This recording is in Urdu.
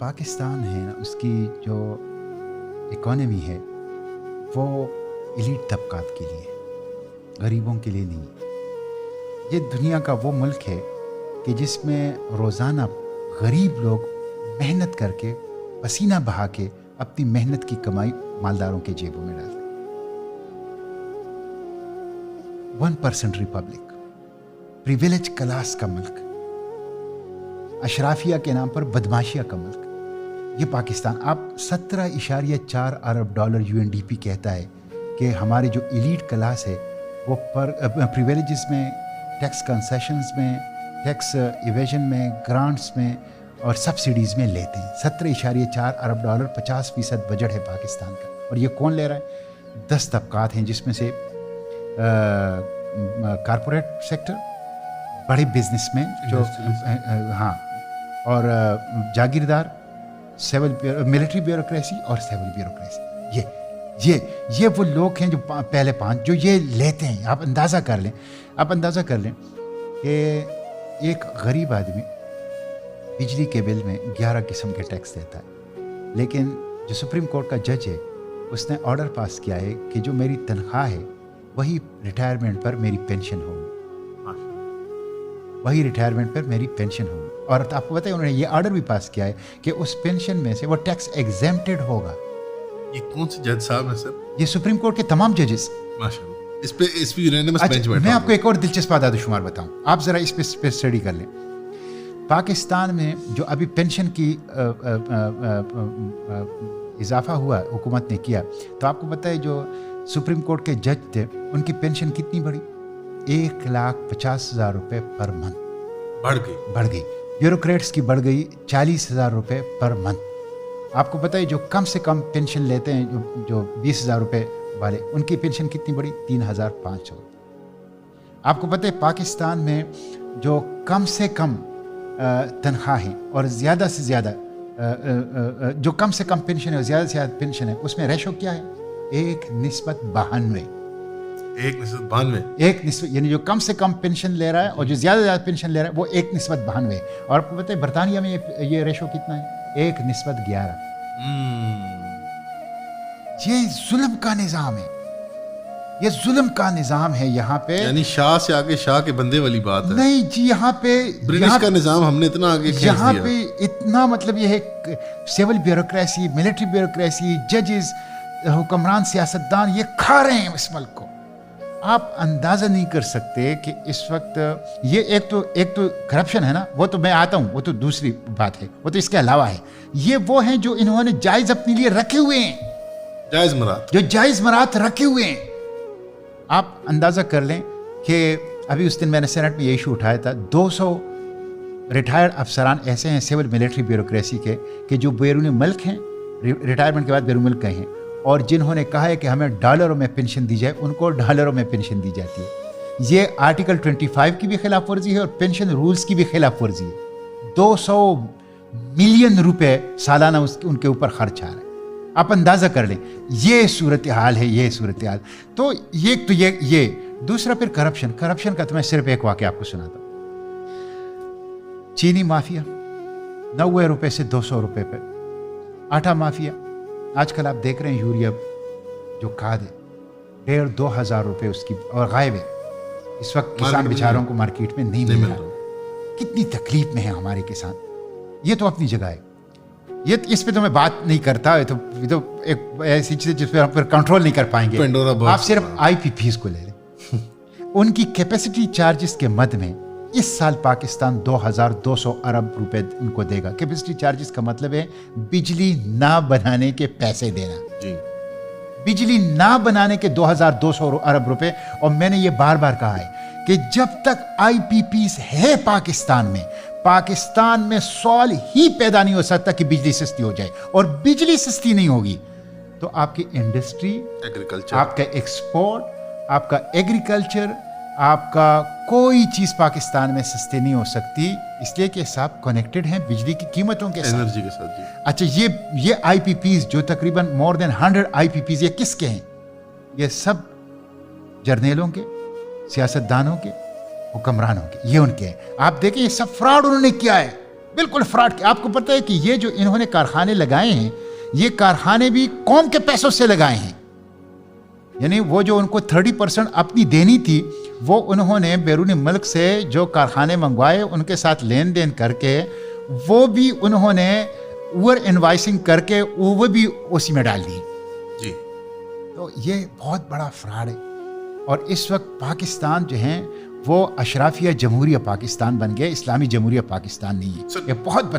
پاکستان ہے نا، اس کی جو اکانومی ہے وہ ایلیٹ طبقات کے لیے، غریبوں کے لیے نہیں. یہ دنیا کا وہ ملک ہے کہ جس میں روزانہ غریب لوگ محنت کر کے پسینہ بہا کے اپنی محنت کی کمائی مالداروں کے جیبوں میں ڈالتے ہیں. 1% ریپبلک، پریویلیج کلاس کا ملک، اشرافیہ کے نام پر بدماشیہ کا ملک یہ پاکستان. آپ 17.4 ارب ڈالر UNDP کہتا ہے کہ ہماری جو ایلیٹ کلاس ہے وہ پریویلیجز میں، ٹیکس کنسیشنز میں، ٹیکس ایویژن میں، گرانٹس میں اور سبسڈیز میں لیتے ہیں. 17.4 ارب ڈالر، 50% بجٹ ہے پاکستان کا. اور یہ کون لے رہا ہے؟ 10 طبقات ہیں، جس میں سے کارپوریٹ سیکٹر، بڑے بزنس مین جو ہاں، اور جاگیردار، ملٹری بیوروکریسی اور سیول بیوروکریسی. یہ وہ لوگ ہیں جو پہلے 5 جو یہ لیتے ہیں. آپ اندازہ کر لیں کہ ایک غریب آدمی بجلی کے بل میں 11 قسم کے ٹیکس دیتا ہے، لیکن جو سپریم کورٹ کا جج ہے اس نے آرڈر پاس کیا ہے کہ جو میری تنخواہ ہے وہی ریٹائرمنٹ پر میری پینشن ہوگی، اور آپ کو بتائیں انہوں نے یہ آرڈر بھی پاس کیا ہے کہ اس پینشن میں سے وہ ٹیکس ایگزیمپٹڈ ہوگا. یہ کون سے جج صاحب ہیں سر؟ یہ سپریم کورٹ کے تمام ججز. ماشاءاللہ. اس پہ یونینیمس بینچ بیٹھا. میں آپ کو ایک اور دلچسپ اعداد و شمار بتاؤں، آپ ذرا اس پہ اسٹڈی کر لیں. پاکستان میں جو ابھی پینشن کی اضافہ ہوا حکومت نے کیا، تو آپ کو پتہ ہے جو سپریم کورٹ کے جج تھے ان کی پینشن کتنی بڑھی؟ 1,50,000 روپے پر منتھ بڑھ گئی. بیوروکریٹس کی بڑھ گئی 40,000 روپے پر منتھ. آپ کو پتہ ہے جو کم سے کم پینشن لیتے ہیں، جو 20,000 روپے والے، ان کی پینشن کتنی بڑھی؟ 3,500. آپ کو پتہ ہے پاکستان میں جو کم سے کم تنخواہیں اور زیادہ سے زیادہ جو کم سے کم پینشن ہے اور زیادہ سے زیادہ پینشن ہے، اس میں ریشو کیا ہے؟ 1:92. 1:92 یعنی جو کم سے کم پینشن لے رہا ہے اور جو زیادہ سے زیادہ پینشن لے رہا ہے وہ 1:92 ہے. اور آپ کو پتہ ہے برطانیہ میں یہ ریشو کتنا ہے؟ 1:11. یہ ظلم کا نظام ہے، یہ ظلم کا نظام ہے یہاں پہ. یعنی شاہ سے آگے شاہ کے بندے والی بات ہے. نہیں جی، یہاں پہ برٹش کا نظام ہم نے اتنا آگے کھینچ دیا. یہاں پہ اتنا مطلب یہ ہے سیول بیوروکریسی، ملٹری بیوروکریسی، ججز، حکمران، سیاستدان یہ کھا رہے ہیں اس ملک کو. آپ اندازہ نہیں کر سکتے کہ اس وقت یہ ایک تو کرپشن ہے نا، وہ تو میں آتا ہوں، وہ تو دوسری بات ہے، وہ تو اس کے علاوہ ہے. یہ وہ ہیں جو انہوں نے جائز اپنے لیے رکھے ہوئے ہیں، جائز مرات رکھے ہوئے ہیں. آپ اندازہ کر لیں کہ ابھی اس دن میں نے سینٹ میں یہ ایشو اٹھایا تھا، 200 ریٹائرڈ افسران ایسے ہیں سیول ملٹری بیوروکریسی کے کہ جو بیرون ملک ہیں، ریٹائرمنٹ کے بعد بیرون ملک گئے ہیں، اور جنہوں نے کہا ہے کہ ہمیں ڈالروں میں پینشن دی جائے ان کو ڈالروں میں پینشن دی جاتی ہے. یہ آرٹیکل 25 کی بھی خلاف ورزی ہے اور پینشن رولز کی بھی خلاف ورزی ہے. 200 ملین روپے سالانہ ان کے اوپر خرچ آ رہا ہے. آپ اندازہ کر لیں یہ صورتحال ہے، یہ صورتحال. تو یہ دوسرا پھر کرپشن کا تو میں صرف ایک واقعہ آپ کو سناتا ہوں. چینی مافیا 90 روپے سے 200 روپے پہ. آٹا مافیا آج کل آپ دیکھ رہے ہیں یوریا جو کھاد ہے 1,500-2,000 روپے اس کی، اور غائب ہے اس وقت. کسان بیچاروں کو مارکیٹ میں نہیں مل رہا. کتنی تکلیف میں ہے ہمارے کسان. یہ تو اپنی جگہ ہے، یہ اس پہ تو میں بات نہیں کرتا. یہ تو ایک ایسی چیز جس پہ ہم کنٹرول نہیں کر پائیں گے. آپ صرف IPPs کو لے لیں. ان کی کیپیسٹی چارجز کے مد میں اس سال پاکستان 2,200 ارب روپے ان کو دے گا. کیپیسٹی چارجز کا مطلب ہے بجلی نہ بنانے کے پیسے دینا. بجلی نہ بنانے کے 2,200 ارب روپے. اور میں نے یہ بار بار کہا ہے کہ جب تک IPPs ہے پاکستان میں سوال ہی پیدا نہیں ہو سکتا کہ بجلی سستی ہو جائے. اور بجلی سستی نہیں ہوگی تو آپ کی انڈسٹری، آپ کا ایکسپورٹ، آپ کا ایگریکلچر، آپ کا کوئی چیز پاکستان میں سستی نہیں ہو سکتی. اس لیے کہ سب کنیکٹڈ ہیں بجلی کی قیمتوں کے ساتھ، انرجی کے ساتھ. اچھا یہ IPPs جو تقریباً more than 100 IPPs یہ کس کے ہیں؟ یہ سب جرنیلوں کے، سیاستدانوں کے، حکمرانوں کے، یہ ان کے ہیں. آپ دیکھیں یہ سب فراڈ انہوں نے کیا ہے. بالکل فراڈ. آپ کو پتہ ہے کہ یہ جو انہوں نے کارخانے لگائے ہیں یہ کارخانے بھی قوم کے پیسوں سے لگائے ہیں. یعنی وہ جو ان کو 30% اپنی دینی تھی وہ انہوں نے بیرون ملک سے جو کارخانے منگوائے ان کے ساتھ لین دین کر کے وہ بھی انہوں نے اوور انوائسنگ کر کے وہ بھی اسی میں ڈال دی. جی. تو یہ بہت بڑا فراڈ ہے. اور اس وقت پاکستان جو ہیں وہ اشرافیہ جمہوریہ پاکستان بن گیا, اسلامی جمہوریہ پاکستان نہیں ہے. یہ بہت